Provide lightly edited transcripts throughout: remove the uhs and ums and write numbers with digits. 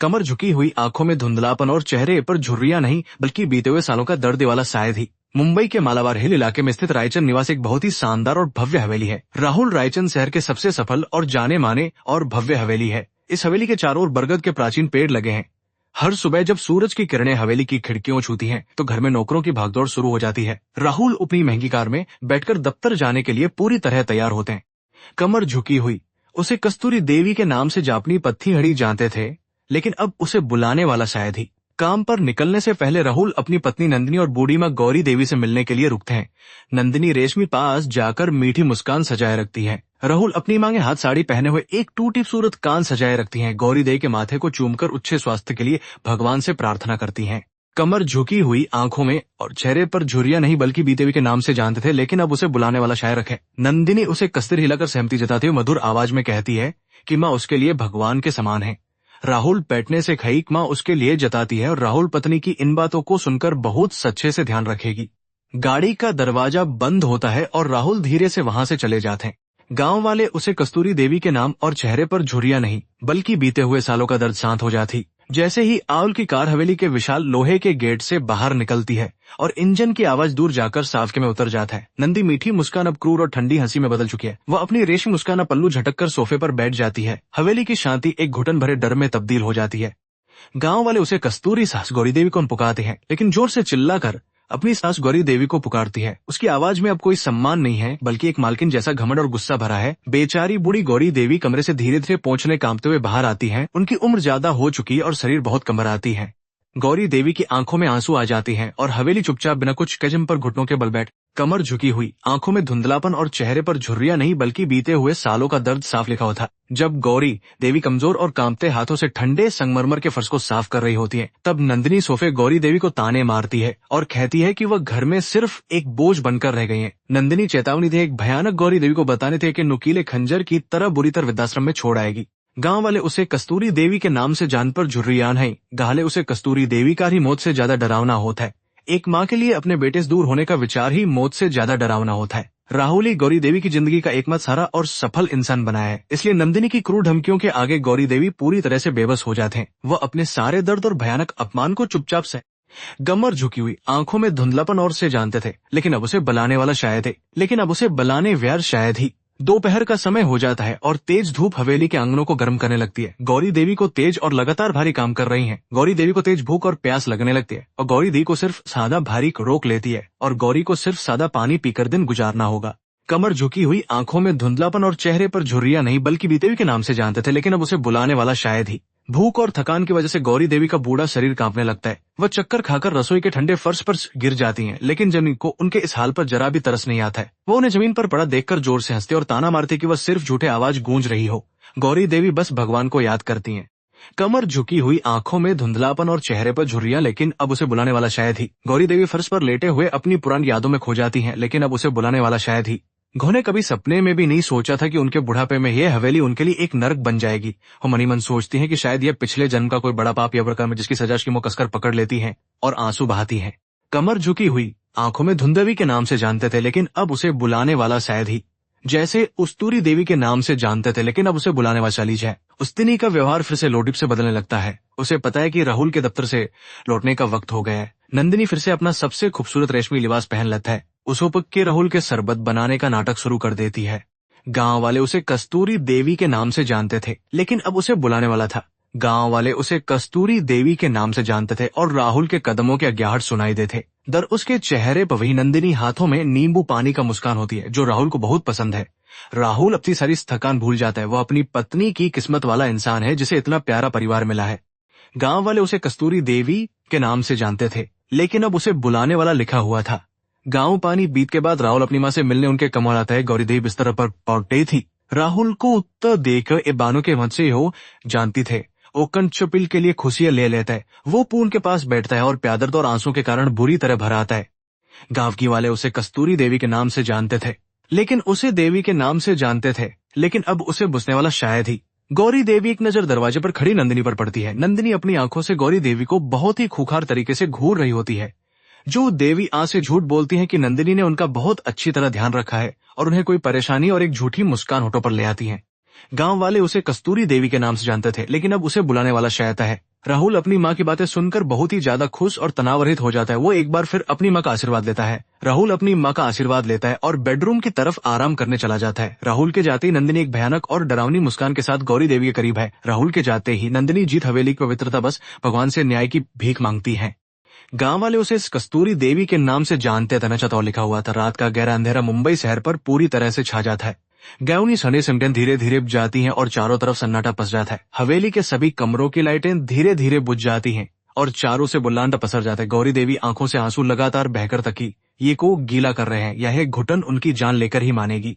कमर झुकी हुई, आंखों में धुंधलापन और चेहरे पर झुर्रियां नहीं बल्कि बीते हुए सालों का दर्द वाला शायद ही। मुंबई के मालाबार हिल इलाके में स्थित रायचंद निवास एक बहुत ही शानदार और भव्य हवेली है। राहुल रायचंद शहर के सबसे सफल और जाने माने और भव्य हवेली है। इस हवेली के चारों ओर बरगद के प्राचीन पेड़ लगे हैं। हर सुबह जब सूरज की किरणें हवेली की खिड़कियों छूती हैं, तो घर में नौकरों की भागदौड़ शुरू हो जाती है। राहुल अपनी महंगी कार में बैठकर दफ्तर जाने के लिए पूरी तरह तैयार होते हैं। कमर झुकी हुई, उसे कस्तूरी देवी के नाम से जापनी पत्थी हड़ी जानते थे, लेकिन अब उसे बुलाने वाला शायद ही। काम पर निकलने से पहले राहुल अपनी पत्नी नंदिनी और बूढ़ी माँ गौरी देवी से मिलने के लिए रुकते हैं। नंदिनी रेशमी पास जाकर मीठी मुस्कान सजाए रखती है। राहुल अपनी मांगे हाथ साड़ी पहने हुए एक टूटी खूबसूरत कान सजाए रखती हैं। गौरी देवी के माथे को चूमकर अच्छे स्वास्थ्य के लिए भगवान से प्रार्थना करती हैं। कमर झुकी हुई, आंखों में और चेहरे पर झुर्रियां नहीं बल्कि बीते हुए के नाम से जानते थे, लेकिन अब उसे बुलाने वाला शायर है। नंदिनी उसे कस्तर हिलाकर सहमति जताती हुई मधुर आवाज में कहती है कि माँ उसके लिए भगवान के समान है। राहुल बैठने से खईक माँ उसके लिए जताती है और राहुल पत्नी की इन बातों को सुनकर बहुत सच्चे से ध्यान रखेगी। गाड़ी का दरवाजा बंद होता है और राहुल धीरे से वहां से चले जाते हैं। गांव वाले उसे कस्तूरी देवी के नाम और चेहरे पर झुर्रियां नहीं बल्कि बीते हुए सालों का दर्द शांत हो जाती। जैसे ही आउल की कार हवेली के विशाल लोहे के गेट से बाहर निकलती है और इंजन की आवाज दूर जाकर साफके में उतर जाता है, नंदी मीठी मुस्कान अब क्रूर और ठंडी हंसी में बदल चुकी है। वह अपनी रेशमी मुस्कान अब पल्लू झटककर सोफे पर बैठ जाती है। हवेली की शांति एक घुटन भरे डर में तब्दील हो जाती है। गांव वाले उसे कस्तूरी सास गौरी देवी को पुकारते हैं, लेकिन जोर से चिल्लाकर अपनी सास गौरी देवी को पुकारती है। उसकी आवाज में अब कोई सम्मान नहीं है बल्कि एक मालकिन जैसा घमंड और गुस्सा भरा है। बेचारी बूढ़ी गौरी देवी कमरे से धीरे धीरे पहुंचने कांपते हुए बाहर आती हैं। उनकी उम्र ज्यादा हो चुकी और शरीर बहुत कमर आती है। गौरी देवी की आंखों में आंसू आ जाते हैं और हवेली चुपचाप बिना कुछ कजम पर घुटनों के बल बैठ, कमर झुकी हुई, आंखों में धुंधलापन और चेहरे पर झुर्रियां नहीं बल्कि बीते हुए सालों का दर्द साफ लिखा होता। जब गौरी देवी कमजोर और कांपते हाथों से ठंडे संगमरमर के फर्श को साफ कर रही होती है, तब नंदिनी सोफे गौरी देवी को ताने मारती है और कहती है कि वह घर में सिर्फ एक बोझ बनकर रह गई है। नंदिनी चेतावनी थी, एक भयानक गौरी देवी को बताने थे कि नुकीले खंजर की तरह बुरी तरह वृद्धाश्रम में छोड़ आएगी। गांव वाले उसे कस्तूरी देवी के नाम से जान पर झुर्रियान है। गाले उसे कस्तूरी देवी का ही मौत से ज्यादा डरावना होता है। एक माँ के लिए अपने बेटे से दूर होने का विचार ही मौत से ज्यादा डरावना होता है। राहुल ही गौरी देवी की जिंदगी का एकमात्र सहारा और सफल इंसान बनाया है, इसलिए नंदिनी की क्रूर धमकियों के आगे गौरी देवी पूरी तरह से बेबस हो जाते हैं। वह अपने सारे दर्द और भयानक अपमान को चुपचाप सह, कमर झुकी हुई, आंखों में धुंधलापन और से जानते थे, लेकिन अब उसे बुलाने वाला शायद है, लेकिन अब उसे बुलाने व्यर्थ शायद ही। दोपहर का समय हो जाता है और तेज धूप हवेली के आंगनों को गर्म करने लगती है। गौरी देवी को तेज और लगातार भारी काम कर रही हैं। गौरी देवी को तेज भूख और प्यास लगने लगती है और गौरी देवी को सिर्फ सादा भारी रोक लेती है और गौरी को सिर्फ सादा पानी पीकर दिन गुजारना होगा। कमर झुकी हुई, आंखों में धुंधलापन और चेहरे पर झुर्रियां नहीं बल्कि बीते हुए के नाम से जानते थे, लेकिन अब उसे बुलाने वाला शायद ही। भूख और थकान की वजह से गौरी देवी का बूढ़ा शरीर कांपने लगता है। वह चक्कर खाकर रसोई के ठंडे फर्श पर गिर जाती हैं, लेकिन जमीन को उनके इस हाल पर जरा भी तरस नहीं आता है। वो उन्हें जमीन पर पड़ा देखकर जोर से हंसते और ताना मारते कि वह सिर्फ झूठे आवाज गूंज रही हो। गौरी देवी बस भगवान को याद करती हैं। कमर झुकी हुई, आंखों में धुंधलापन और चेहरे पर झुर्रियां, लेकिन अब उसे बुलाने वाला शायद ही। गौरी देवी फर्श पर लेटे हुए अपनी पुरानी यादों में खो जाती हैं, लेकिन अब उसे बुलाने वाला शायद ही। उन्होंने कभी सपने में भी नहीं सोचा था कि उनके बुढ़ापे में यह हवेली उनके लिए एक नरक बन जाएगी। वो मनी मन सोचती हैं कि शायद यह पिछले जन्म का कोई बड़ा पाप या कर्म है जिसकी सजा वो कसकर पकड़ लेती हैं और आंसू बहाती हैं। कमर झुकी हुई, आंखों में धुंधवी के नाम से जानते थे, लेकिन अब उसे बुलाने वाला शायद ही। जैसे उस्तूरी देवी के नाम से जानते थे, लेकिन अब उसे बुलाने वाला चालीज है। उस्तिनी का व्यवहार फिर से लोडिप से बदलने लगता है। उसे पता है कि राहुल के दफ्तर से लौटने का वक्त हो गया है। नंदिनी फिर से अपना सबसे खूबसूरत रेशमी लिबास पहन लेता है। उसोपक के राहुल के शरबत बनाने का नाटक शुरू कर देती है। गांव वाले उसे कस्तूरी देवी के नाम से जानते थे, लेकिन अब उसे बुलाने वाला था। गांव वाले उसे कस्तूरी देवी के नाम से जानते थे और राहुल के कदमों के अग्याहट सुनाई देते। दर उसके चेहरे पर वही नंदिनी हाथों में नींबू पानी का मुस्कान होती है, जो राहुल को बहुत पसंद है। राहुल अपनी सारी थकान भूल जाता है। वह अपनी पत्नी की किस्मत वाला इंसान है जिसे इतना प्यारा परिवार मिला है। गांव वाले उसे कस्तूरी देवी के नाम से जानते थे, लेकिन अब उसे बुलाने वाला लिखा हुआ था। गांव पानी बीत के बाद राहुल अपनी माँ से मिलने उनके कमर आता है। गौरी देवी बिस्तर पर पौटे थी। राहुल को उत्तर देकर ए बानो के मत से हो जानती थे। ओकन चुपिल के लिए खुशियां ले लेता है। वो पून के पास बैठता है और प्यादर्द और आंसू के कारण बुरी तरह भरा आता है। गांव की वाले उसे कस्तूरी देवी के नाम से जानते थे, लेकिन उसे देवी के नाम से जानते थे, लेकिन अब उसे बुझने वाला शायद ही। गौरी देवी एक नजर दरवाजे पर खड़ी नंदिनी पर पड़ती है। नंदिनी अपनी आंखों से गौरी देवी को बहुत ही खूंखार तरीके से घूर रही होती है। जो देवी आं से झूठ बोलती है कि नंदिनी ने उनका बहुत अच्छी तरह ध्यान रखा है और उन्हें कोई परेशानी और एक झूठी मुस्कान होठों पर ले आती है। गांव वाले उसे कस्तूरी देवी के नाम से जानते थे, लेकिन अब उसे बुलाने वाला शायता है। राहुल अपनी माँ की बातें सुनकर बहुत ही ज्यादा खुश और तनावरहित हो जाता है। वो एक बार फिर अपनी माँ का आशीर्वाद लेता है। राहुल अपनी माँ का आशीर्वाद लेता है और बेडरूम की तरफ आराम करने चला जाता है। राहुल के जाते ही नंदिनी एक भयानक और डरावनी मुस्कान के साथ गौरी देवी के करीब है। राहुल के जाते ही नंदिनी जीत हवेली की पवित्रता बस भगवान से न्याय की भीख मांगती है। गांव वाले उसे इस कस्तूरी देवी के नाम से जानते थे। चतौर लिखा हुआ था। रात का गहरा अंधेरा मुंबई शहर पर पूरी तरह से छा जाता है। गाँवनी सने सिमटन धीरे धीरे बुझ जाती हैं और चारों तरफ सन्नाटा पस जाता है। हवेली के सभी कमरों की लाइटें धीरे धीरे बुझ जाती हैं और चारों से बुल्लांटा पसर जाता है। गौरी देवी आंखों से आंसू लगातार बहकर तकी। ये को गीला कर रहे हैं, यह घुटन उनकी जान लेकर ही मानेगी।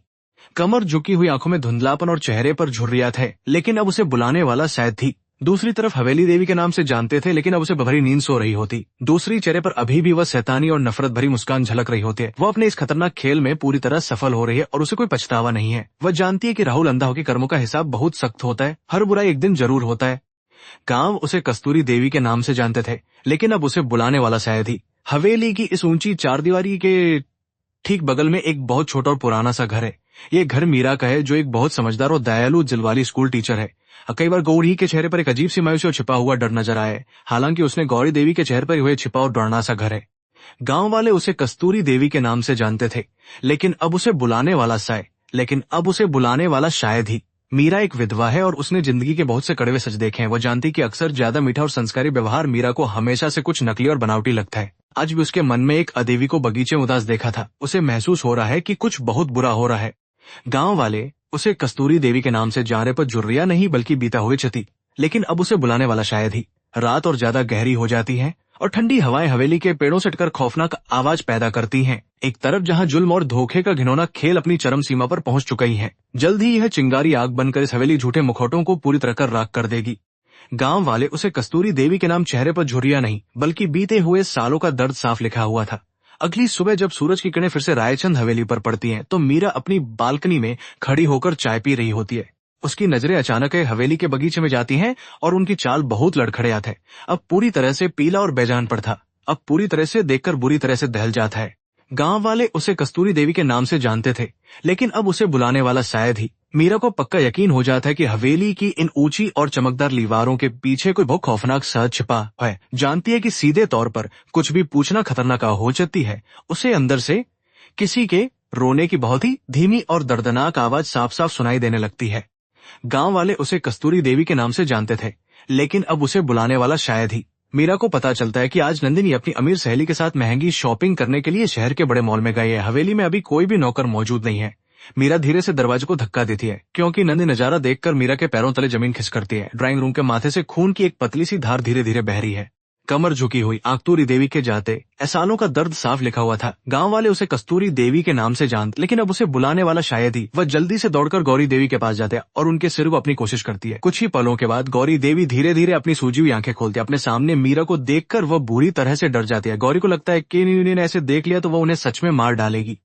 कमर झुकी हुई, आंखों में धुंधलापन और चेहरे पर झुर्रियात है, लेकिन अब उसे बुलाने वाला शायद थी। दूसरी तरफ हवेली देवी के नाम से जानते थे, लेकिन अब उसे भरी नींद सो रही होती। दूसरी चेहरे पर अभी भी वह शैतानी और नफरत भरी मुस्कान झलक रही होती है। वो अपने इस खतरनाक खेल में पूरी तरह सफल हो रही है और उसे कोई पछतावा नहीं है। वह जानती है कि राहुल अंधा होकर कर्मों का हिसाब बहुत सख्त होता है। हर बुरा एक दिन जरूर होता है। गांव उसे कस्तूरी देवी के नाम से जानते थे, लेकिन अब उसे बुलाने वाला शायद ही। हवेली की इस ऊंची चारदीवारी के ठीक बगल में एक बहुत छोटा और पुराना सा घर है। ये घर मीरा का है, जो एक बहुत समझदार और दयालु दिल वाली स्कूल टीचर है। कई बार गौरी के चेहरे पर एक अजीब सी मायूसी और छिपा हुआ डर नजर आए। हालांकि उसने गौरी देवी के चेहरे पर हुए छिपा और डरना सा घर है। गांव वाले उसे कस्तूरी देवी के नाम से जानते थे, लेकिन अब उसे बुलाने वाला शायद ही। मीरा एक विधवा है और उसने जिंदगी के बहुत से कड़वे सच देखे हैं। वो जानती कि अक्सर ज्यादा मीठा और संस्कारी व्यवहार मीरा को हमेशा से कुछ नकली और बनावटी लगता है। आज भी उसके मन में एक अदेवी को बगीचे में उदास देखा था। उसे महसूस हो रहा है कि कुछ बहुत बुरा हो रहा है। गांव वाले उसे कस्तूरी देवी के नाम से जाने पर झुर्रिया नहीं बल्कि बीता हुए चती, लेकिन अब उसे बुलाने वाला शायद ही। रात और ज्यादा गहरी हो जाती है और ठंडी हवाएं हवेली के पेड़ों से टकर खौफनाक आवाज पैदा करती हैं। एक तरफ जहां जुल्म और धोखे का घिनौना खेल अपनी चरम सीमा पर पहुंच चुका ही है, जल्द ही यह चिंगारी आग बनकर इस हवेली झूठे मुखौटों को पूरी तरह कर राख कर देगी। गांव वाले उसे कस्तूरी देवी के नाम चेहरे पर झुर्रिया नहीं बल्कि बीते हुए सालों का दर्द साफ लिखा हुआ था। अगली सुबह जब सूरज की किरणें फिर से रायचंद हवेली पर पड़ती हैं, तो मीरा अपनी बालकनी में खड़ी होकर चाय पी रही होती है। उसकी नजरें अचानक हवेली के बगीचे में जाती हैं और उनकी चाल बहुत लड़खड़ात है। अब पूरी तरह से पीला और बेजान पर था। अब पूरी तरह से देखकर बुरी तरह से दहल जाता है। गांव वाले उसे कस्तूरी देवी के नाम से जानते थे, लेकिन अब उसे बुलाने वाला शायद ही। मीरा को पक्का यकीन हो जाता है कि हवेली की इन ऊंची और चमकदार दीवारों के पीछे कोई बहुत खौफनाक सच छिपा है। जानती है कि सीधे तौर पर कुछ भी पूछना खतरनाक हो सकती है। उसे अंदर से किसी के रोने की बहुत ही धीमी और दर्दनाक आवाज साफ साफ सुनाई देने लगती है। गांव वाले उसे कस्तूरी देवी के नाम से जानते थे, लेकिन अब उसे बुलाने वाला शायद ही। मीरा को पता चलता है कि आज नंदिनी अपनी अमीर सहेली के साथ महंगी शॉपिंग करने के लिए शहर के बड़े मॉल में गई है। हवेली में अभी कोई भी नौकर मौजूद नहीं है। मीरा धीरे से दरवाजे को धक्का देती है, क्योंकि नंदिनी नजारा देखकर मीरा के पैरों तले जमीन खिसकती है। ड्राइंग रूम के माथे से खून की एक पतली सी धार धीरे धीरे बह रही है। कमर झुकी हुई, कस्तूरी देवी के जाते एहसानों का दर्द साफ लिखा हुआ था। गांव वाले उसे कस्तूरी देवी के नाम से जानते, लेकिन अब उसे बुलाने वाला शायद ही। वह जल्दी से दौड़कर गौरी देवी के पास जाते हैं और उनके सिर को अपनी कोशिश करती है। कुछ ही पलों के बाद गौरी देवी धीरे धीरे अपनी सूजी हुई आंखें खोलती है। अपने सामने मीरा को देखकर वह बुरी तरह से डर जाती है। गौरी को लगता है कि इन्होंने ऐसे देख लिया तो वह उन्हें सच में मार डालेगी।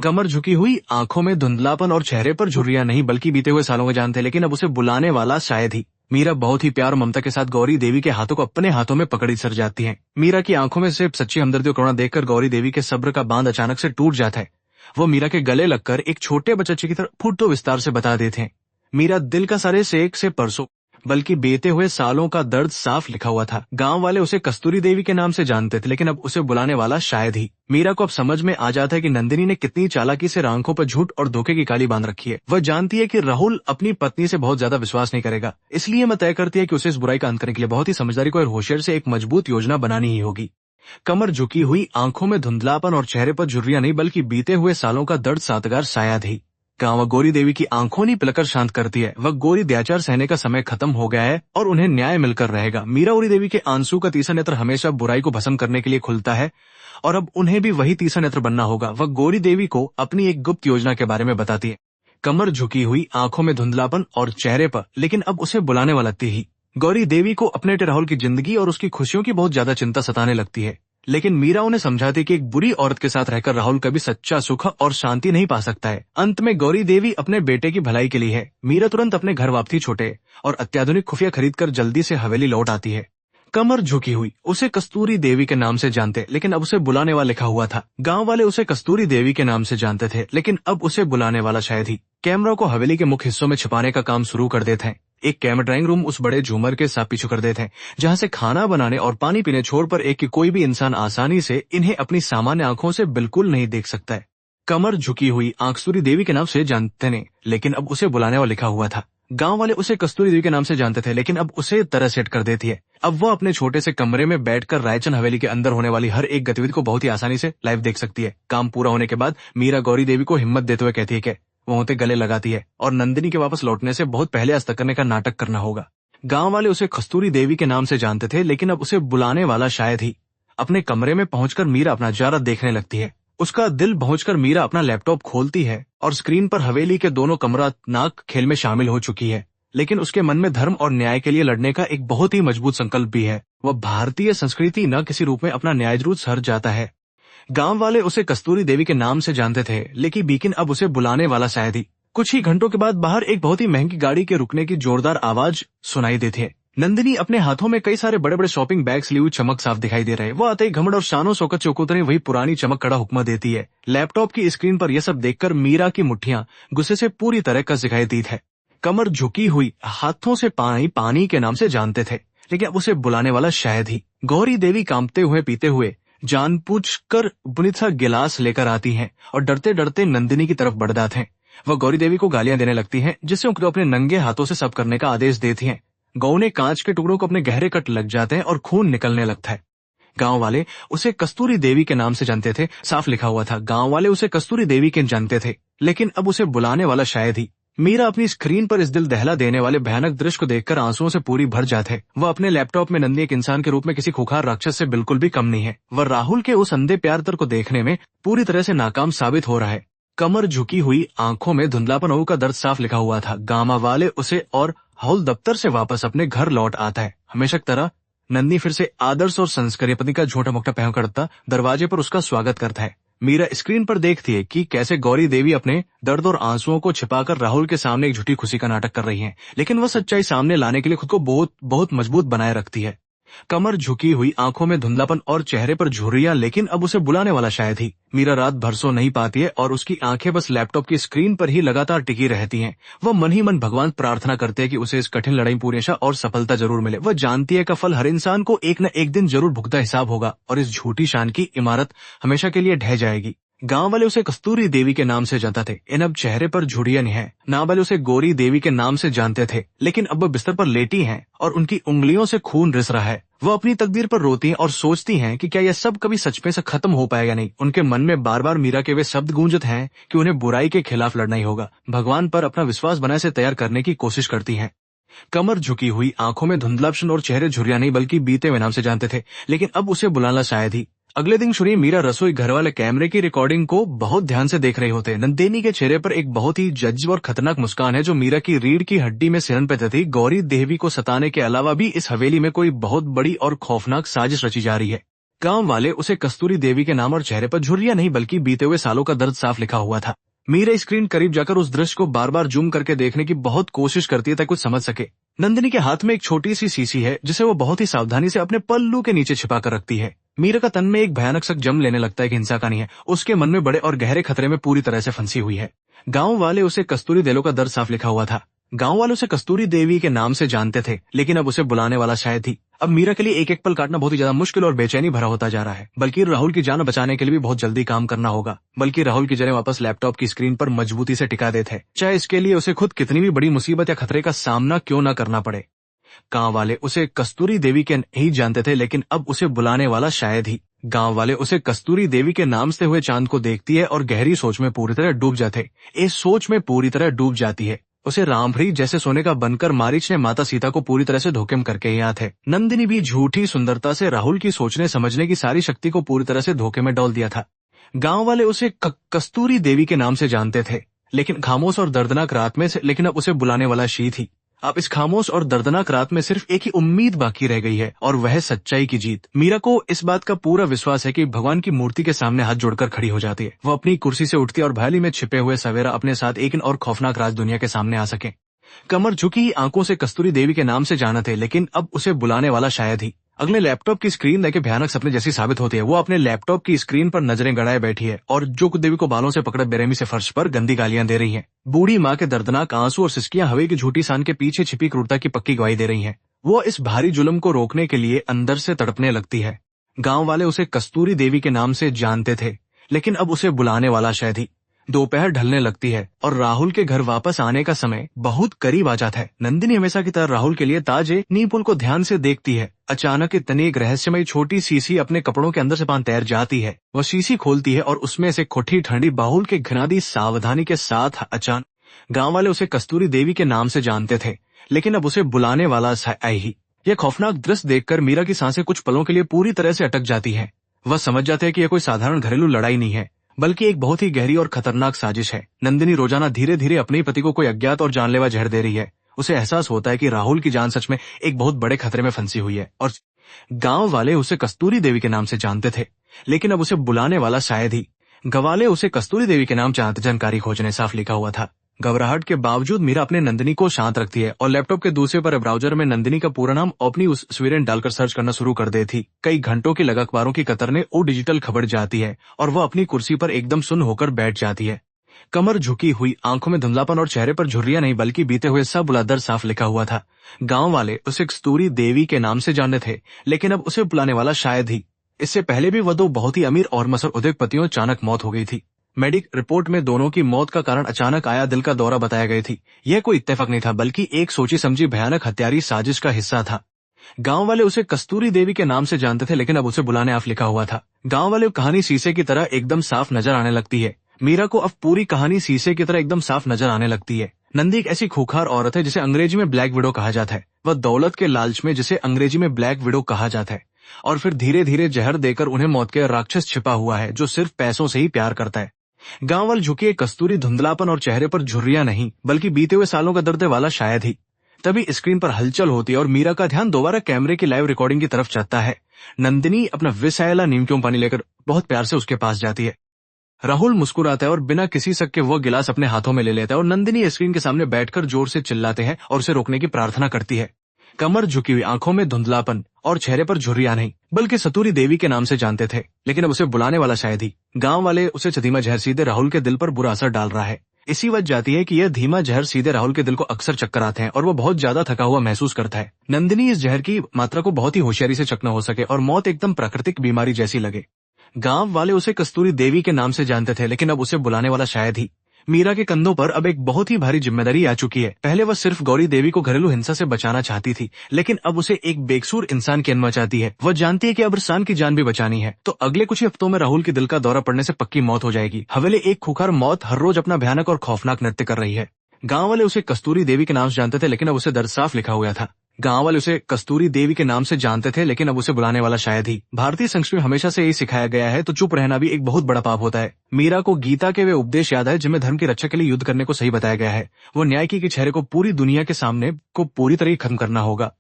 कमर झुकी हुई, आंखों में धुंधलापन और चेहरे पर झुर्रियां नहीं बल्कि बीते हुए सालों के जानते, लेकिन अब उसे बुलाने वाला शायद ही। मीरा बहुत ही प्यार और ममता के साथ गौरी देवी के हाथों को अपने हाथों में पकड़ी सर जाती है। मीरा की आंखों में सिर्फ सच्ची हमदर्दी और करुणा देखकर गौरी देवी के सब्र का बांध अचानक से टूट जाता है। वो मीरा के गले लगकर एक छोटे बच्चे की तरह फुट विस्तार से बता देते हैं। मीरा दिल का सारे से एक से परसों बल्कि बीते हुए सालों का दर्द साफ लिखा हुआ था। गांव वाले उसे कस्तूरी देवी के नाम से जानते थे, लेकिन अब उसे बुलाने वाला शायद ही। मीरा को अब समझ में आ जाता है कि नंदिनी ने कितनी चालाकी से आंखों पर झूठ और धोखे की काली बांध रखी है। वह जानती है कि राहुल अपनी पत्नी से बहुत ज्यादा विश्वास नहीं करेगा, इसलिए मैं तय करती है कि उसे इस बुराई का अंत करने के लिए बहुत ही समझदारी को और होशियार से एक मजबूत योजना बनानी ही होगी। कमर झुकी हुई, आंखों में धुंधलापन और चेहरे पर झुर्रियां नहीं बल्कि बीते हुए सालों का दर्द सातगार शायद ही। गांव गौरी देवी की आंखों नहीं पिलकर शांत करती है। वह गौरी अत्याचार सहने का समय खत्म हो गया है और उन्हें न्याय मिलकर रहेगा। मीरा गौरी देवी के आंसू का तीसरा नेत्र हमेशा बुराई को भस्म करने के लिए खुलता है और अब उन्हें भी वही तीसरा नेत्र बनना होगा। वह गौरी देवी को अपनी एक गुप्त योजना के बारे में बताती है। कमर झुकी हुई, आंखों में धुंधलापन और चेहरे पर, लेकिन अब उसे बुलाने वाला थी ही। गौरी देवी को अपने राहुल की जिंदगी और उसकी खुशियों की बहुत ज्यादा चिंता सताने लगती है, लेकिन मीरा उन्हें समझाती कि एक बुरी औरत के साथ रहकर राहुल कभी सच्चा सुख और शांति नहीं पा सकता है। अंत में गौरी देवी अपने बेटे की भलाई के लिए है। मीरा तुरंत अपने घर वापसी छोटे और अत्याधुनिक खुफिया खरीदकर जल्दी से हवेली लौट आती है। कमर झुकी हुई, उसे कस्तूरी देवी के नाम से जानते, लेकिन अब उसे बुलाने वाला लिखा हुआ था। गांव वाले उसे कस्तूरी देवी के नाम से जानते थे, लेकिन अब उसे बुलाने वाला शायद ही। कैमरा को हवेली के मुख्य हिस्सों में छिपाने का काम शुरू कर देते हैं। एक कैमरा ड्राइंग रूम उस बड़े झूमर के साथ पीछू कर देते हैं, जहाँ से खाना बनाने और पानी पीने छोड़ पर एक कि कोई भी इंसान आसानी से इन्हें अपनी सामान्य आंखों से बिल्कुल नहीं देख सकता है। कमर झुकी हुई कस्तूरी देवी के नाम से जानते नहीं, लेकिन अब उसे बुलाने वाला लिखा हुआ था। गांव वाले उसे कस्तूरी देवी के नाम से जानते थे, लेकिन अब उसे तरह सेट कर देती है। अब वो अपने छोटे से कमरे में बैठकर रायचंद हवेली के अंदर होने वाली हर एक गतिविधि को बहुत ही आसानी से लाइव देख सकती है। काम पूरा होने के बाद मीरा गौरी देवी को हिम्मत देते हुए कहती है कि वो होते गले लगाती है और नंदिनी के वापस लौटने से बहुत पहले आज तक करने का नाटक करना होगा। गांव वाले उसे कस्तूरी देवी के नाम से जानते थे, लेकिन अब उसे बुलाने वाला शायद ही। अपने कमरे में पहुंचकर मीरा अपना नजारा देखने लगती है। उसका दिल पहुंचकर मीरा अपना लैपटॉप खोलती है और स्क्रीन पर हवेली के दोनों कमरा नाक खेल में शामिल हो चुकी है, लेकिन उसके मन में धर्म और न्याय के लिए लड़ने का एक बहुत ही मजबूत संकल्प भी है। वह भारतीय संस्कृति न किसी रूप में अपना न्याय जरूर सर जाता है। गांव वाले उसे कस्तूरी देवी के नाम से जानते थे, लेकिन अब उसे बुलाने वाला शायद ही। कुछ ही घंटों के बाद बाहर एक बहुत ही महंगी गाड़ी के रुकने की जोरदार आवाज सुनाई देती है। नंदिनी अपने हाथों में कई सारे बड़े बड़े शॉपिंग बैग्स ली हुई चमक साफ दिखाई दे रहे हैं। वो आते ही घमंड और शानो शौकत से उतरे वही पुरानी चमक कड़ा हुक्मा देती है। लैपटॉप की स्क्रीन पर यह सब देखकर मीरा की मुट्ठियां गुस्से से पूरी तरह कस दिखाई दी है। कमर झुकी हुई, हाथों से पानी के नाम से जानते थे, लेकिन अब उसे बुलाने वाला शायद ही। गौरी देवी कांपते हुए पीते हुए जानबूझकर बुनित सा गिलास लेकर आती हैं और डरते डरते नंदिनी की तरफ बढ़ जाते हैं। वह गौरी देवी को गालियां देने लगती हैं, जिससे उनको अपने नंगे हाथों से सब करने का आदेश देती हैं। गौने कांच के टुकड़ों को अपने गहरे कट लग जाते हैं और खून निकलने लगता है। गांव वाले उसे कस्तूरी देवी के नाम से जानते थे, साफ लिखा हुआ था। गांव वाले उसे कस्तूरी देवी के जानते थे, लेकिन अब उसे बुलाने वाला शायद ही। मीरा अपनी स्क्रीन पर इस दिल दहला देने वाले भयानक दृश्य को देखकर आंसुओं से पूरी भर जाते। वह अपने लैपटॉप में नंदी एक इंसान के रूप में किसी खूंखार राक्षस से बिल्कुल भी कम नहीं है। वह राहुल के उस अंधे प्यार को देखने में पूरी तरह से नाकाम साबित हो रहा है। कमर झुकी हुई, आंखों में धुंधलापन का दर्द साफ लिखा हुआ था। गांव वाले उसे और हाउल दफ्तर से वापस अपने घर लौट आता है। हमेशा की तरह नंदी फिर से आदर्श और संस्कारी पत्नी का झोटा मोटा पहन करता दरवाजे पर उसका स्वागत करता है। मीरा स्क्रीन पर देखती है कि कैसे गौरी देवी अपने दर्द और आंसुओं को छिपाकर राहुल के सामने एक झूठी खुशी का नाटक कर रही हैं, लेकिन वह सच्चाई सामने लाने के लिए खुद को बहुत मजबूत बनाए रखती है। कमर झुकी हुई, आंखों में धुंधलापन और चेहरे पर झुर्रियां, लेकिन अब उसे बुलाने वाला शायद ही। मीरा रात भर सो नहीं पाती है और उसकी आंखें बस लैपटॉप की स्क्रीन पर ही लगातार टिकी रहती हैं। वह मन ही मन भगवान प्रार्थना करते हैं कि उसे इस कठिन लड़ाई पूरी आशा और सफलता जरूर मिले। वह जानती है का फल हर इंसान को एक न एक दिन जरूर भुगता हिसाब होगा और इस झूठी शान की इमारत हमेशा के लिए ढह जाएगी। गांव वाले उसे कस्तूरी देवी के नाम से जानते थे। इन अब चेहरे पर झुर्रियां नहीं है। नाबाले उसे गौरी देवी के नाम से जानते थे, लेकिन अब वह बिस्तर पर लेटी हैं और उनकी उंगलियों से खून रिस रहा है। वह अपनी तकदीर पर रोती हैं और सोचती हैं कि क्या यह सब कभी सच में से खत्म हो पाएगा नहीं। उनके मन में बार बार मीरा के वे शब्द गूंजते हैं कि उन्हें बुराई के खिलाफ लड़ना ही होगा। भगवान पर अपना विश्वास बनाए से तैयार करने की कोशिश करती हैं। कमर झुकी हुई, आंखों में धुंधलापन और चेहरे झुर्रियां नहीं बल्कि बीते हुए नाम से जानते थे, लेकिन अब उसे बुलाना शायद ही। अगले दिन शुरू मीरा रसोई घर वाले कैमरे की रिकॉर्डिंग को बहुत ध्यान से देख रहे होते। नंदिनी के चेहरे पर एक बहुत ही जज्ब और खतरनाक मुस्कान है जो मीरा की रीढ़ की हड्डी में सिरन पे थी। गौरी देवी को सताने के अलावा भी इस हवेली में कोई बहुत बड़ी और खौफनाक साजिश रची जा रही है। गांव वाले उसे कस्तूरी देवी के नाम और चेहरे पर झुर्रियां नहीं बल्कि बीते हुए सालों का दर्द साफ लिखा हुआ था। मीरा स्क्रीन करीब जाकर उस दृश्य को बार बार जूम करके देखने की बहुत कोशिश करती है ताकि कुछ समझ सके। नंदिनी के हाथ में एक छोटी सी शीशी है जिसे वो बहुत ही सावधानी से अपने पल्लू के नीचे छिपा कर रखती है। मीरा का तन में एक भयानक सा जम लेने लगता है कि हिंसा का नहीं है। उसके मन में बड़े और गहरे खतरे में पूरी तरह से फंसी हुई है। गांव वाले उसे कस्तूरी देवी का दर्द साफ लिखा हुआ था। गांव वाले उसे कस्तूरी देवी के नाम से जानते थे, लेकिन अब उसे बुलाने वाला शायद ही। अब मीरा के लिए एक एक पल काटना बहुत ही ज्यादा मुश्किल और बेचैनी भरा होता जा रहा है। बल्कि राहुल की जान बचाने के लिए भी बहुत जल्दी काम करना होगा। बल्कि राहुल की जगह वापस लैपटॉप की स्क्रीन पर मजबूती से टिका देते हैं, चाहे इसके लिए उसे खुद कितनी भी बड़ी मुसीबत या खतरे का सामना क्यों न करना पड़े। गांव वाले उसे कस्तूरी देवी के नहीं जानते थे, लेकिन अब उसे बुलाने वाला शायद ही। गांव वाले उसे कस्तूरी देवी के नाम से हुए चांद को देखती है और गहरी सोच में पूरी तरह डूब जाते। इस सोच में पूरी तरह डूब जाती है। उसे रामभरी जैसे सोने का बनकर मारीच ने माता सीता को पूरी तरह से धोखे में करके याद है। नंदिनी भी झूठी सुंदरता से राहुल की सोचने समझने की सारी शक्ति को पूरी तरह से धोखे में डाल दिया था। गांव वाले उसे कस्तूरी देवी के नाम से जानते थे, लेकिन खामोश और दर्दनाक रात में से लेकिन अब उसे बुलाने वाला शी थी। अब इस खामोश और दर्दनाक रात में सिर्फ एक ही उम्मीद बाकी रह गई है और वह सच्चाई की जीत। मीरा को इस बात का पूरा विश्वास है कि भगवान की मूर्ति के सामने हाथ जोड़कर खड़ी हो जाती है। वह अपनी कुर्सी से उठती है और भयाली में छिपे हुए सवेरा अपने साथ एक और खौफनाक राज दुनिया के सामने आ सके। कमर झुकी आंखों से कस्तूरी देवी के नाम से जाना थे, लेकिन अब उसे बुलाने वाला शायद ही। अगले लैपटॉप की स्क्रीन देखे भयानक सपने जैसी साबित होती है। वो अपने लैपटॉप की स्क्रीन पर नजरें गड़ाए बैठी है और जुक देवी को बालों से पकड़े बेरहमी से फर्श पर गंदी गालियां दे रही है। बूढ़ी माँ के दर्दनाक आंसू और सिसकियां हवा की झूठी सान के पीछे छिपी क्रूरता की पक्की गवाही दे रही है। वो इस भारी जुल्म को रोकने के लिए अंदर से तड़पने लगती है। गांव वाले उसे कस्तूरी देवी के नाम से जानते थे, लेकिन अब उसे बुलाने वाला शायद ही। दोपहर ढलने लगती है और राहुल के घर वापस आने का समय बहुत करीब आ जाता है। नंदिनी हमेशा की तरह राहुल के लिए ताजे नीपुल को ध्यान से देखती है। अचानक इतनी एक रहस्यमयी छोटी शीशी अपने कपड़ों के अंदर से बाहर तैर जाती है। वह शीशी खोलती है और उसमें से खोटी ठंडी बाहुल के घनादी सावधानी के साथ अचानक। गांव वाले उसे कस्तूरी देवी के नाम से जानते थे, लेकिन अब उसे बुलाने वाला आई ही। यह खौफनाक दृश्य देखकर मीरा की सांसें कुछ पलों के लिए पूरी तरह से अटक जाती है। वह समझ जाते हैं कि यह कोई साधारण घरेलू लड़ाई नहीं है, बल्कि एक बहुत ही गहरी और खतरनाक साजिश है। नंदिनी रोजाना धीरे धीरे अपने पति को कोई अज्ञात और जानलेवा जहर दे रही है। उसे एहसास होता है कि राहुल की जान सच में एक बहुत बड़े खतरे में फंसी हुई है। और गांव वाले उसे कस्तूरी देवी के नाम से जानते थे, लेकिन अब उसे बुलाने वाला शायद ही। गवाले उसे कस्तूरी देवी के नाम जानकारी खोजने साफ लिखा हुआ था। घबराहट के बावजूद मीरा अपने नंदिनी को शांत रखती है और लैपटॉप के दूसरे पर ब्राउजर में नंदिनी का पूरा नाम अपनी उस तस्वीरें डालकर सर्च करना शुरू कर देती। कई घंटों की लगा अखबारों की कतर ने ओ डिजिटल खबर जाती है और वह अपनी कुर्सी पर एकदम सुन्न होकर बैठ जाती है। कमर झुकी हुई, आंखों में धुंधलापन और चेहरे पर झुर्रियां नहीं बल्कि बीते हुए सब बुलादर साफ लिखा हुआ था। गांव वाले उसे कस्तूरी देवी के नाम से जानते थे, लेकिन अब उसे बुलाने वाला शायद ही। इससे पहले भी वह दो बहुत ही अमीर और मशहूर उद्योगपतियों अचानक मौत हो गई थी। मेडिक रिपोर्ट में दोनों की मौत का कारण अचानक आया दिल का दौरा बताया गई थी। यह कोई इत्तेफाक नहीं था, बल्कि एक सोची समझी भयानक हत्यारी साजिश का हिस्सा था। गांव वाले उसे कस्तूरी देवी के नाम से जानते थे, लेकिन अब उसे बुलाने आप लिखा हुआ था। गांव वाले कहानी शीशे की तरह एकदम साफ नजर आने लगती है। मीरा को अब पूरी कहानी शीशे की तरह एकदम साफ नजर आने लगती है। नंदी एक ऐसी खूंखार औरत है जिसे अंग्रेजी में ब्लैक विडो कहा जाता है। वह दौलत के लालच में जिसे अंग्रेजी में ब्लैक विडो कहा जाता है, और फिर धीरे धीरे जहर देकर उन्हें मौत के राक्षस छिपा हुआ है जो सिर्फ पैसों से ही प्यार करता है। गांव वाले झुकी कस्तूरी धुंधलापन और चेहरे पर झुर्रियां नहीं बल्कि बीते हुए सालों का दर्द वाला शायद ही। तभी स्क्रीन पर हलचल होती है और मीरा का ध्यान दोबारा कैमरे की लाइव रिकॉर्डिंग की तरफ जाता है। नंदिनी अपना विषैला नीम पानी लेकर बहुत प्यार से उसके पास जाती है। राहुल मुस्कुराता है और बिना किसी शक के वो गिलास अपने हाथों में ले लेता है और नंदिनी स्क्रीन के सामने बैठकर जोर से चिल्लाते हैं और उसे रोकने की प्रार्थना करती है। कमर झुकी हुई, आंखों में धुंधलापन और चेहरे पर झुर्रियां नहीं बल्कि कस्तूरी देवी के नाम से जानते थे, लेकिन अब उसे बुलाने वाला शायद ही। गांव वाले उसे धीमा जहर सीधे राहुल के दिल पर बुरा असर डाल रहा है। इसी वजह जाती है कि यह धीमा जहर सीधे राहुल के दिल को अक्सर चक्कर आते हैं और वो बहुत ज्यादा थका हुआ महसूस करता है। नंदिनी इस जहर की मात्रा को बहुत ही होशियारी से चखना हो सके और मौत एकदम प्राकृतिक बीमारी जैसी लगे। गांव वाले उसे कस्तूरी देवी के नाम से जानते थे, लेकिन अब उसे बुलाने वाला शायद ही। मीरा के कंधों पर अब एक बहुत ही भारी जिम्मेदारी आ चुकी है। पहले वह सिर्फ गौरी देवी को घरेलू हिंसा से बचाना चाहती थी, लेकिन अब उसे एक बेकसूर इंसान की अनवा चाहती है। वह जानती है कि अब रसान की जान भी बचानी है, तो अगले कुछ ही हफ्तों में राहुल के दिल का दौरा पड़ने से पक्की मौत हो जाएगी। हवेली एक खूंखार मौत हर रोज अपना भयानक और खौफनाक नृत्य कर रही है। गांव वाले उसे कस्तूरी देवी के नाम से जानते थे, लेकिन अब उसे दर्द साफ लिखा हुआ था। गांव वाले उसे कस्तूरी देवी के नाम से जानते थे, लेकिन अब उसे बुलाने वाला शायद ही। भारतीय संस्कृति में हमेशा से यही सिखाया गया है तो चुप रहना भी एक बहुत बड़ा पाप होता है। मीरा को गीता के वे उपदेश याद है जिनमें धर्म की रक्षा के लिए युद्ध करने को सही बताया गया है। वो न्याय की चेहरे को पूरी दुनिया के सामने को पूरी तरह खत्म करना होगा।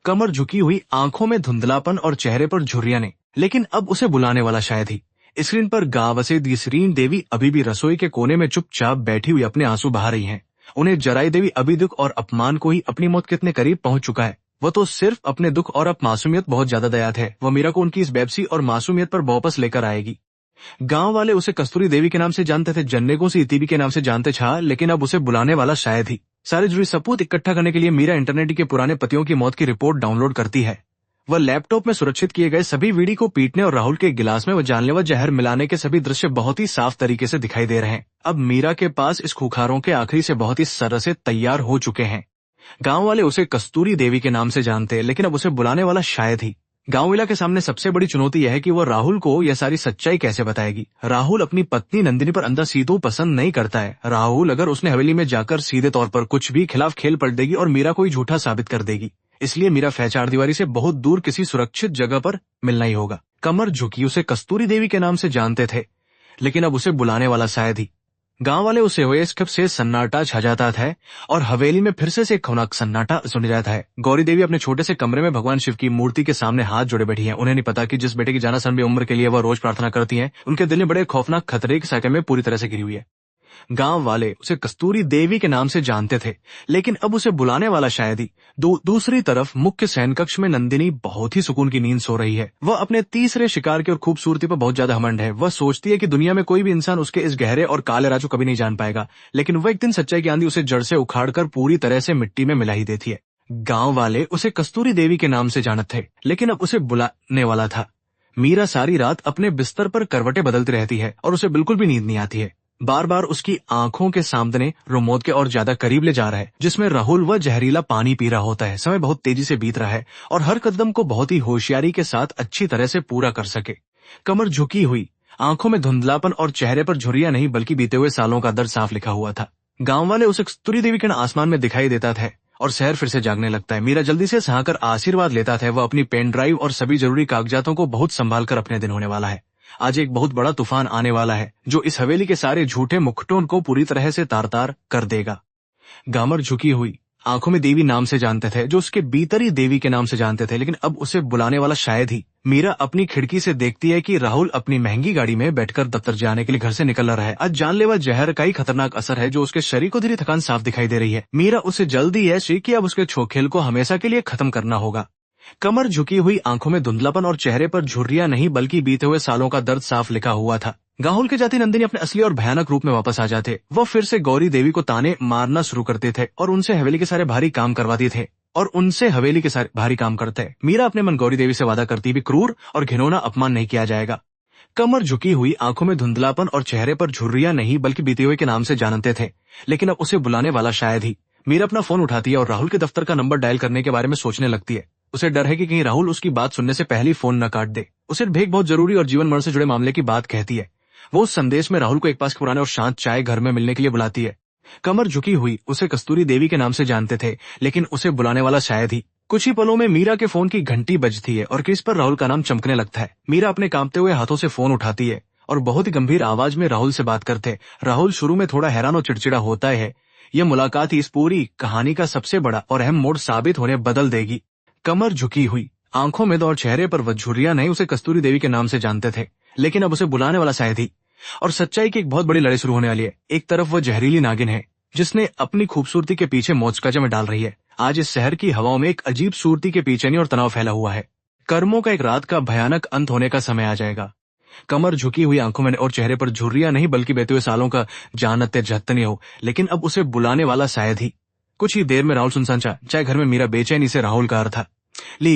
कमर झुकी हुई, आंखों में धुंधलापन और चेहरे पर झुर्रियां ने, लेकिन अब उसे बुलाने वाला शायद ही। स्क्रीन पर गांव से दिसरीन देवी अभी भी रसोई के कोने में चुपचाप बैठी हुई अपने आंसू बहा रही हैं। उन्हें जराई देवी अभी दुख और अपमान को ही अपनी मौत कितने करीब पहुंच चुका है। वह तो सिर्फ अपने दुख और मासूमियत बहुत ज्यादा दयाद है। वह मीरा को उनकी इस बेबसी और मासूमियत पर वापस लेकर आएगी। गांव वाले उसे कस्तूरी देवी के नाम से जानते थे, जन्ने से इतीबी के नाम से जानते छा, लेकिन अब उसे बुलाने वाला शायद ही। सारे जुड़ी सबूत इकट्ठा करने के लिए मीरा इंटरनेट के पुराने पतियों की मौत की रिपोर्ट डाउनलोड करती है। वह लैपटॉप में सुरक्षित किए गए सभी वीडियो को पीटने और राहुल के गिलास में वह जानलेवा जहर मिलाने के सभी दृश्य बहुत ही साफ तरीके से दिखाई दे रहे हैं। अब मीरा के पास इस खूंखारों के आखिरी से बहुत ही सरह से तैयार हो चुके हैं। गांव वाले उसे कस्तूरी देवी के नाम से जानते, लेकिन अब उसे बुलाने वाला शायद ही। गांव वाला के सामने सबसे बड़ी चुनौती यह है कि वह राहुल को यह सारी सच्चाई कैसे बताएगी। राहुल अपनी पत्नी नंदिनी पर अंदर सीधो पसंद नहीं करता है। राहुल अगर उसने हवेली में जाकर सीधे तौर पर कुछ भी खिलाफ खेल पलट देगी और मीरा को ही झूठा साबित कर देगी। इसलिए मीरा चार दीवारी से बहुत दूर किसी सुरक्षित जगह पर मिलना ही होगा। कमर झुकी उसे कस्तूरी देवी के नाम से जानते थे, लेकिन अब उसे बुलाने वाला शायद ही। गांव वाले उसे हुए स्कप से सन्नाटा छा जाता था और हवेली में फिर से खौफनाक सन्नाटा सुन जाता है। गौरी देवी अपने छोटे से कमरे में भगवान शिव की मूर्ति के सामने हाथ जोड़े बैठी हैं। उन्हें नहीं पता कि जिस बेटे की जाना सनबी उम्र के लिए वह रोज प्रार्थना करती हैं, उनके दिल में बड़े खौफनाक खतरे के साके में पूरी तरह से घिरी हुई है। गांव वाले उसे कस्तूरी देवी के नाम से जानते थे, लेकिन अब उसे बुलाने वाला शायद ही। दूसरी तरफ मुख्य शयन कक्ष में नंदिनी बहुत ही सुकून की नींद सो रही है। वह अपने तीसरे शिकार की और खूबसूरती पर बहुत ज्यादा घमंड है। वह सोचती है कि दुनिया में कोई भी इंसान उसके इस गहरे और काले राज को कभी नहीं जान पाएगा, लेकिन वह एक दिन सच्चाई की आंधी उसे जड़ से उखाड़कर पूरी तरह से मिट्टी में मिला ही देती है। गांव वाले उसे कस्तूरी देवी के नाम से जानते थे, लेकिन अब उसे बुलाने वाला था। मीरा सारी रात अपने बिस्तर पर करवटें बदलती रहती है और उसे बिल्कुल भी नींद नहीं आती है। बार बार उसकी आंखों के सामने रिमोट के और ज्यादा करीब ले जा रहा है, जिसमें राहुल वह जहरीला पानी पी रहा होता है। समय बहुत तेजी से बीत रहा है और हर कदम को बहुत ही होशियारी के साथ अच्छी तरह से पूरा कर सके। कमर झुकी हुई, आंखों में धुंधलापन और चेहरे पर झुर्रियां नहीं बल्कि बीते हुए सालों का दर्द साफ लिखा हुआ था। गांव वाले उसे कस्तूरी देवी के आसमान में दिखाई देता था और शहर फिर से जागने लगता है। मीरा जल्दी से सहकर आशीर्वाद लेता था। वह अपनी पेन ड्राइव और सभी जरूरी कागजातों को बहुत संभाल कर अपने दिन होने वाला है। आज एक बहुत बड़ा तूफान आने वाला है जो इस हवेली के सारे झूठे मुकुटों को पूरी तरह से तार तार कर देगा। गामर झुकी हुई, आंखों में देवी नाम से जानते थे, जो उसके भीतरी देवी के नाम से जानते थे, लेकिन अब उसे बुलाने वाला शायद ही। मीरा अपनी खिड़की से देखती है कि राहुल अपनी महंगी गाड़ी में बैठकर दफ्तर जाने के लिए घर से निकल रहा है। आज जानलेवा जहर का ही खतरनाक असर है जो उसके शरीर को धीरे थकान साफ दिखाई दे रही है। मीरा उसे जल्दी है कि अब उसके छोखेल को हमेशा के लिए खत्म करना होगा। कमर झुकी हुई, आंखों में धुंधलापन और चेहरे पर झुर्रियां नहीं बल्कि बीते हुए सालों का दर्द साफ लिखा हुआ था। गाहुल के जाती नंदिनी अपने असली और भयानक रूप में वापस आ जाते। वो फिर से गौरी देवी को ताने मारना शुरू करते थे और उनसे हवेली के सारे भारी काम करवाती थे मीरा अपने मन गौरी देवी से वादा करती भी क्रूर और घिनौना अपमान नहीं किया जाएगा। कमर झुकी हुई, आंखों में धुंधलापन और चेहरे पर झुर्रियां नहीं बल्कि बीते हुए के नाम से जानते थे, लेकिन अब उसे बुलाने वाला शायद ही। मीरा अपना फोन उठाती है और राहुल के दफ्तर का नंबर डायल करने के बारे में सोचने लगती है। उसे डर है कि कहीं राहुल उसकी बात सुनने से पहले ही फोन न काट दे। उसे भेग बहुत जरूरी और जीवन मरण से जुड़े मामले की बात कहती है। वो उस संदेश में राहुल को एक पास के पुराने और शांत चाय घर में मिलने के लिए बुलाती है। कमर झुकी हुई, उसे कस्तूरी देवी के नाम से जानते थे, लेकिन उसे बुलाने वाला शायद ही। कुछ ही पलों में मीरा के फोन की घंटी बजती है और किस पर राहुल का नाम चमकने लगता है। मीरा अपने कांपते हुए हाथों से फोन उठाती है और बहुत ही गंभीर आवाज में राहुल से बात करते। राहुल शुरू में थोड़ा हैरान और चिड़चिड़ा होता है। यह मुलाकात ही इस पूरी कहानी का सबसे बड़ा और अहम मोड़ साबित होने बदल देगी। कमर झुकी हुई, आंखों में और चेहरे पर वह झुर्रियां नहीं उसे कस्तूरी देवी के नाम से जानते थे, लेकिन अब उसे बुलाने वाला शायद ही। और सच्चाई की एक बहुत बड़ी लड़ाई शुरू होने वाली है। एक तरफ वह जहरीली नागिन है जिसने अपनी खूबसूरती के पीछे मौज का जम डाल रही है। आज इस शहर की हवाओं में एक अजीब सूरती के बेचैनी और तनाव फैला हुआ है। कर्मों का एक रात का भयानक अंत होने का समय आ जाएगा। कमर झुकी हुई, आंखों में और चेहरे पर झुर्रियां नहीं बल्कि बहते हुए सालों का जानते जहतनी हो, लेकिन अब उसे बुलाने वाला शायद ही। कुछ ही देर में राहुल सुनसान चाय घर में मीरा बेचैनी से राहुल का अर्थ था।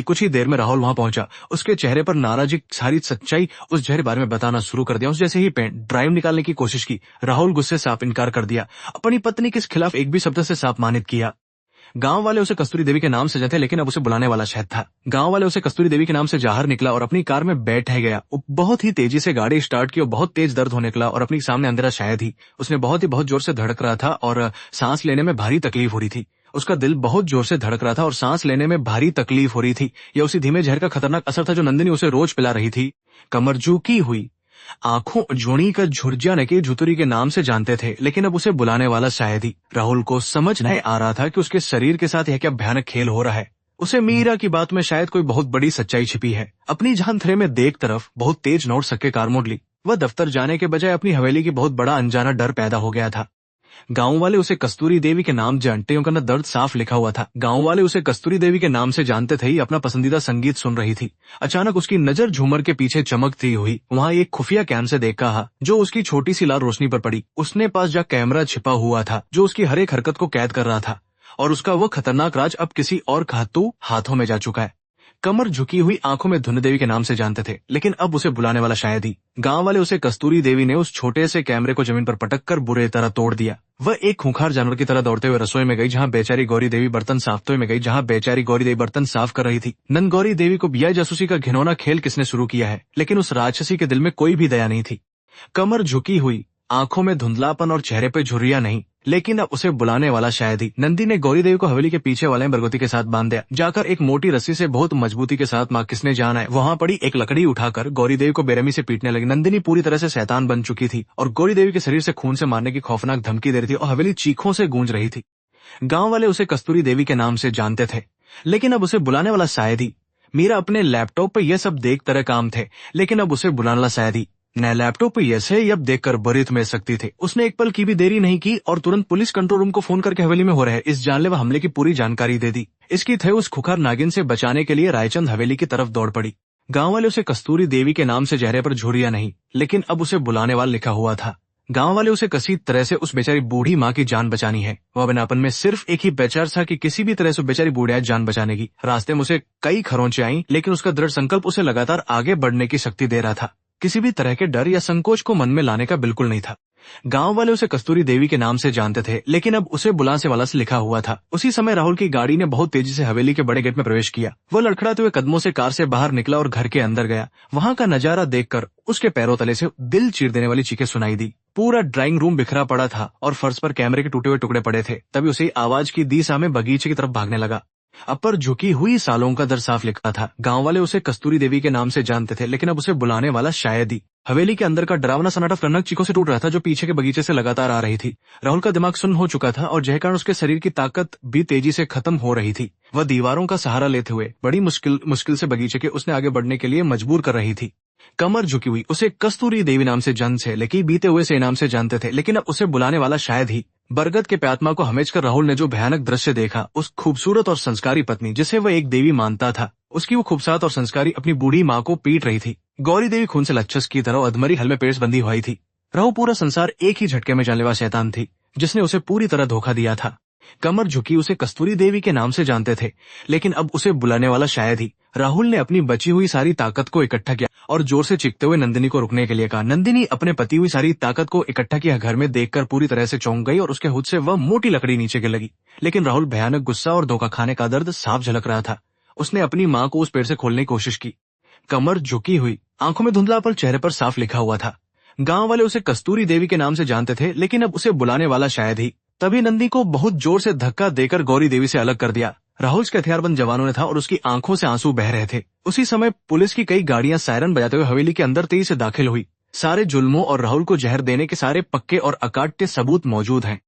कुछ ही देर में राहुल वहां पहुंचा। उसके चेहरे पर नाराजी सारी सच्चाई उस जहर बारे में बताना शुरू कर दिया। उस जैसे ही पेन ड्राइव निकालने की कोशिश की, राहुल गुस्से से साफ इनकार कर दिया। अपनी पत्नी के खिलाफ एक भी शब्द से साफ मानित किया। गांव वाले उसे कस्तूरी देवी के नाम से जानते, लेकिन अब उसे बुलाने वाला शायद था। गांव वाले उसे कस्तूरी देवी के नाम से बाहर निकला और अपनी कार में बैठ गया। बहुत ही तेजी से गाड़ी स्टार्ट की और बहुत तेज दर्द होने निकला और अपनी सामने अंधेरा शायद ही। उसने बहुत जोर से धड़क रहा था और सांस लेने में भारी तकलीफ हो रही थी। उसका दिल बहुत जोर से धड़क रहा था और सांस लेने में भारी तकलीफ हो रही थी। यह उसी धीमे जहर का खतरनाक असर था जो नंदिनी उसे रोज पिला रही थी। कमर झुकी हुई, आंखों जोड़ी का झुर्रियां के झुतुरी के नाम से जानते थे, लेकिन अब उसे बुलाने वाला शायद ही। राहुल को समझ नहीं आ रहा था कि उसके शरीर के साथ यह क्या भयानक खेल हो रहा है। उसे मीरा की बात में शायद कोई बहुत बड़ी सच्चाई छिपी है। अपनी जान थरे में देख तरफ बहुत तेज नौट सके कार मोड़ ली। वह दफ्तर जाने के बजाय अपनी हवेली की बहुत बड़ा अनजाना डर पैदा हो गया था। गांव वाले उसे कस्तूरी देवी के नाम जानते, उनका न दर्द साफ लिखा हुआ था। गांव वाले उसे कस्तूरी देवी के नाम से जानते थे ही अपना पसंदीदा संगीत सुन रही थी। अचानक उसकी नजर झूमर के पीछे चमकती हुई वहां एक खुफिया कैम से देखा जो उसकी छोटी सी लाल रोशनी पर पड़ी। उसने पास जा कैमरा छिपा हुआ था जो उसकी हर एक हरकत को कैद कर रहा था और उसका वह खतरनाक राज अब किसी और खातू हाथों में जा चुका है। कमर झुकी हुई, आंखों में धुन देवी के नाम से जानते थे, लेकिन अब उसे बुलाने वाला शायद ही। गांव वाले उसे कस्तूरी देवी ने उस छोटे से कैमरे को जमीन पर पटक कर बुरे तरह तोड़ दिया। वह एक खूंखार जानवर की तरह दौड़ते हुए रसोई में गई जहां बेचारी गौरी देवी बर्तन साफ कर रही थी। नंद गौरी देवी को बिया जासूसी का घिनौना खेल किसने शुरू किया है, लेकिन उस राक्षसी के दिल में कोई भी दया नहीं थी। कमर झुकी हुई, आंखों में धुंधलापन और चेहरे पे झुर्रियां नहीं, लेकिन अब उसे बुलाने वाला शायद ही। नंदी ने गौरी देवी को हवेली के पीछे वाले बरगोती के साथ बांध दिया। जाकर एक मोटी रस्सी से बहुत मजबूती के साथ मां किसने जाना है वहां पड़ी एक लकड़ी उठाकर गौरी देवी को बेरहमी से पीटने लगी। नंदिनी पूरी तरह से शैतान बन चुकी थी और गौरी देवी के शरीर से खून से मारने की खौफनाक धमकी दे रही थी और हवेली चीखों से गूंज रही थी। गांव वाले उसे कस्तूरी देवी के नाम से जानते थे, लेकिन अब उसे बुलाने वाला शायद ही। मीरा अपने लैपटॉप पर यह सब देख तरह काम थे, लेकिन अब उसे बुलाने वाला शायद ही। नया लैपटॉप ऐसे अब देखकर बरित में सकती थे। उसने एक पल की भी देरी नहीं की और तुरंत पुलिस कंट्रोल रूम को फोन करके हवेली में हो रहे इस जानलेवा हमले की पूरी जानकारी दे दी। इसकी थे उस खुखार नागिन से बचाने के लिए रायचंद हवेली की तरफ दौड़ पड़ी। गांव वाले उसे कस्तूरी देवी के नाम से चेहरे पर झुर्रियां नहीं, लेकिन अब उसे बुलाने वाला लिखा हुआ था। गांव वाले उसे किसी तरह से उस बेचारी बूढ़ी माँ की जान बचानी है। वह अपनापन में सिर्फ एक ही बेचार था कि किसी भी तरह से बेचारी बूढ़िया जान बचाने की। रास्ते में उसे कई खरोंचे आई, लेकिन उसका दृढ़ संकल्प उसे लगातार आगे बढ़ने की शक्ति दे रहा था। किसी भी तरह के डर या संकोच को मन में लाने का बिल्कुल नहीं था। गांव वाले उसे कस्तूरी देवी के नाम से जानते थे, लेकिन अब उसे बुलाने वाला से लिखा हुआ था। उसी समय राहुल की गाड़ी ने बहुत तेजी से हवेली के बड़े गेट में प्रवेश किया। वो लड़खड़ाते हुए कदमों से कार से बाहर निकला और घर के अंदर गया। वहां का नजारा देखकर उसके पैरों तले से दिल चीर देने वाली चीखें सुनाई दी। पूरा ड्राइंग रूम बिखरा पड़ा था और फर्श पर कैमरे के टूटे हुए टुकड़े पड़े थे। तभी उसे आवाज की दिशा में बगीचे की तरफ भागने लगा। अब पर झुकी हुई सालों का दर साफ लिखा था। गांव वाले उसे कस्तूरी देवी के नाम से जानते थे, लेकिन अब उसे बुलाने वाला शायद ही। हवेली के अंदर का डरावना सन्नाटा फ्रनक चीखों से टूट रहा था, जो पीछे के बगीचे से लगातार आ रही थी। राहुल का दिमाग सुन्न हो चुका था और जय कारण उसके शरीर की ताकत भी तेजी से खत्म हो रही थी। वह दीवारों का सहारा लेते हुए बड़ी मुश्किल से बगीचे के उसने आगे बढ़ने के लिए मजबूर कर रही थी। कमर झुकी हुई उसे कस्तूरी देवी नाम से जन से, लेकिन बीते हुए से नाम से जानते थे, लेकिन अब उसे बुलाने वाला शायद ही। बरगद के प्यात्मा को हमेज कर राहुल ने जो भयानक दृश्य देखा, उस खूबसूरत और संस्कारी पत्नी जिसे वह एक देवी मानता था, उसकी वो खूबसूरत और संस्कारी अपनी बूढ़ी माँ को पीट रही थी। गौरी देवी खून से लच्छस की तरह अधमरी हल में पेश बंधी हुई थी। राहुल पूरा संसार एक ही झटके में जानलेवा शैतान थी, जिसने उसे पूरी तरह धोखा दिया था। कमर झुकी उसे कस्तूरी देवी के नाम से जानते थे, लेकिन अब उसे बुलाने वाला शायद ही। राहुल ने अपनी बची हुई सारी ताकत को इकट्ठा किया और जोर से चीखते हुए नंदिनी को रुकने के लिए कहा। नंदिनी अपने पति हुई सारी ताकत को इकट्ठा किया घर में देखकर पूरी तरह से चौंक गई और उसके हुद से वह मोटी लकड़ी नीचे गिर लगी। लेकिन राहुल भयानक गुस्सा और धोखा खाने का दर्द साफ झलक रहा था। उसने अपनी माँ को उस पेड़ से खोलने की कोशिश की। कमर झुकी हुई, आंखों में धुंधलापन, चेहरे पर साफ लिखा हुआ था। गांव वाले उसे कस्तूरी देवी के नाम से जानते थे, लेकिन अब उसे बुलाने वाला शायद ही। तभी नंदी को बहुत जोर से धक्का देकर गौरी देवी से अलग कर दिया। राहुल के हथियारबंद जवानों ने था और उसकी आंखों से आंसू बह रहे थे। उसी समय पुलिस की कई गाड़ियां सायरन बजाते हुए हवेली के अंदर तेजी से दाखिल हुई। सारे जुल्मों और राहुल को जहर देने के सारे पक्के और अकाट्य सबूत मौजूद हैं।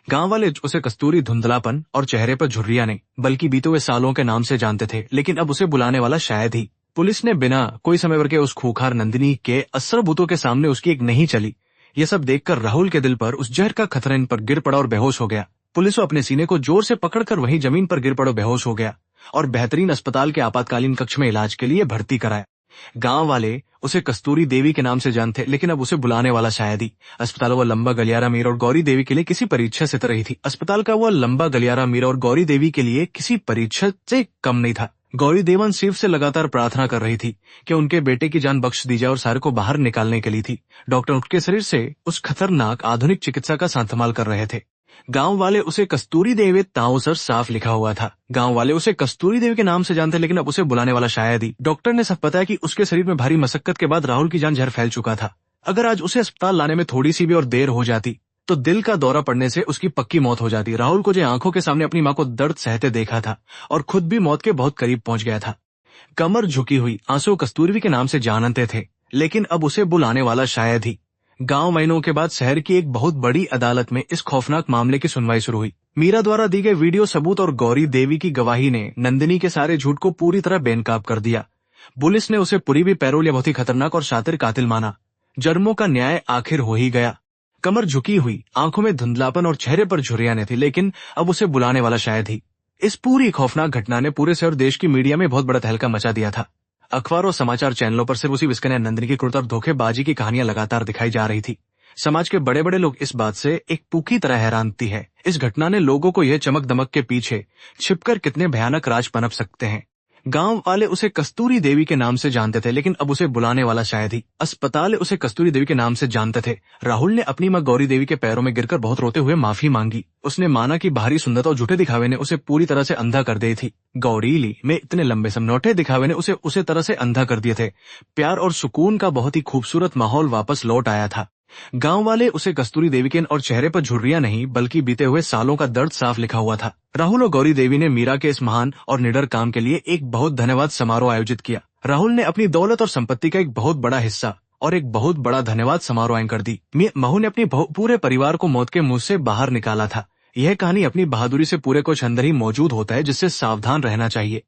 गांव वाले उसे कस्तूरी धुंधलापन और चेहरे पर झुर्रियां नहीं, बल्कि बीते हुए सालों के नाम से जानते थे, लेकिन अब उसे बुलाने वाला शायद ही। पुलिस ने बिना कोई समय भर के उस खूंखार नंदिनी के असरबूतों के सामने उसकी एक नहीं चली। यह सब देखकर राहुल के दिल पर उस जहर का खतरा इन पर गिर पड़ा और बेहोश हो गया। पुलिस को अपने सीने को जोर से पकड़कर वहीं जमीन पर गिर पड़ा और बेहोश हो गया और बेहतरीन अस्पताल के आपातकालीन कक्ष में इलाज के लिए भर्ती कराया। गांव वाले उसे कस्तूरी देवी के नाम से जानते, लेकिन अब उसे बुलाने वाला शायद ही। अस्पताल वो लंबा गलियारा मीरा और गौरी देवी के लिए किसी परीक्षा से रही थी। अस्पताल का वो लंबा गलियारा मीरा और गौरी देवी के लिए किसी परीक्षा से कम नहीं था। गौरी देवन शिव से लगातार प्रार्थना कर रही थी कि उनके बेटे की जान बख्श दी जाए और सारे को बाहर निकालने के लिए थी। डॉक्टर उनके शरीर से उस खतरनाक आधुनिक चिकित्सा का संतमाल कर रहे थे। गांव वाले उसे कस्तूरी देवी ताऊसर साफ लिखा हुआ था। गांव वाले उसे कस्तूरी देवी के नाम से जानते, लेकिन अब उसे बुलाने वाला शायद ही। डॉक्टर ने सब बताया कि उसके शरीर में भारी मशक्कत के बाद राहुल की जान जहर फैल चुका था। अगर आज उसे अस्पताल लाने में थोड़ी सी भी और देर हो जाती तो दिल का दौरा पड़ने से उसकी पक्की मौत हो जाती। राहुल को जो आंखों के सामने अपनी मां को दर्द सहते देखा था और खुद भी मौत के बहुत करीब पहुंच गया था। कमर झुकी हुई, आंसू कस्तूरी के नाम से जानते थे, लेकिन अब उसे बुलाने वाला शायद ही। गांव महीनों के बाद शहर की एक बहुत बड़ी अदालत में इस खौफनाक मामले की सुनवाई शुरू हुई। मीरा द्वारा दी गई वीडियो सबूत और गौरी देवी की गवाही ने नंदिनी के सारे झूठ को पूरी तरह बेनकाब कर दिया। पुलिस ने उसे पूरी भी पैरोल या बहुत ही खतरनाक और शातिर कातिल माना। जुर्मों का न्याय आखिर हो ही गया। कमर झुकी हुई, आंखों में धुंधलापन और चेहरे पर झुर्रियां नहीं थी, लेकिन अब उसे बुलाने वाला शायद ही। इस पूरी खौफनाक घटना ने पूरे शहर देश की मीडिया में बहुत बड़ा तहलका मचा दिया था। अखबार और समाचार चैनलों पर सिर्फ उसी विस्कन्या नंदिनी की क्रूरता और धोखेबाजी की कहानियां लगातार दिखाई जा रही थी। समाज के बड़े बड़े लोग इस बात से एक पूकी तरह हैरान है। इस घटना ने लोगों को यह चमक दमक के पीछे छिपकर कितने भयानक राज पनप सकते हैं। गांव वाले उसे कस्तूरी देवी के नाम से जानते थे, लेकिन अब उसे बुलाने वाला शायद ही। अस्पताल उसे कस्तूरी देवी के नाम से जानते थे। राहुल ने अपनी मां गौरी देवी के पैरों में गिरकर बहुत रोते हुए माफी मांगी। उसने माना कि बाहरी सुंदरता और झूठे दिखावे ने उसे पूरी तरह से अंधा कर दी थी। गौरीली में इतने लंबे समनौठे दिखावे ने उसे तरह से अंधा कर दिए थे। प्यार और सुकून का बहुत ही खूबसूरत माहौल वापस लौट आया था। गांव वाले उसे कस्तूरी देवी के और चेहरे पर झुर्रियां नहीं, बल्कि बीते हुए सालों का दर्द साफ लिखा हुआ था। राहुल और गौरी देवी ने मीरा के इस महान और निडर काम के लिए एक बहुत धन्यवाद समारोह आयोजित किया। राहुल ने अपनी दौलत और संपत्ति का एक बहुत बड़ा हिस्सा और एक बहुत बड़ा धन्यवाद समारोह आयोजन कर दी। महू ने अपने पूरे परिवार को मौत के मुंह से बाहर निकाला था। यह कहानी अपनी बहादुरी से पूरे कुछ अंदर ही मौजूद होता है, जिससे सावधान रहना चाहिए।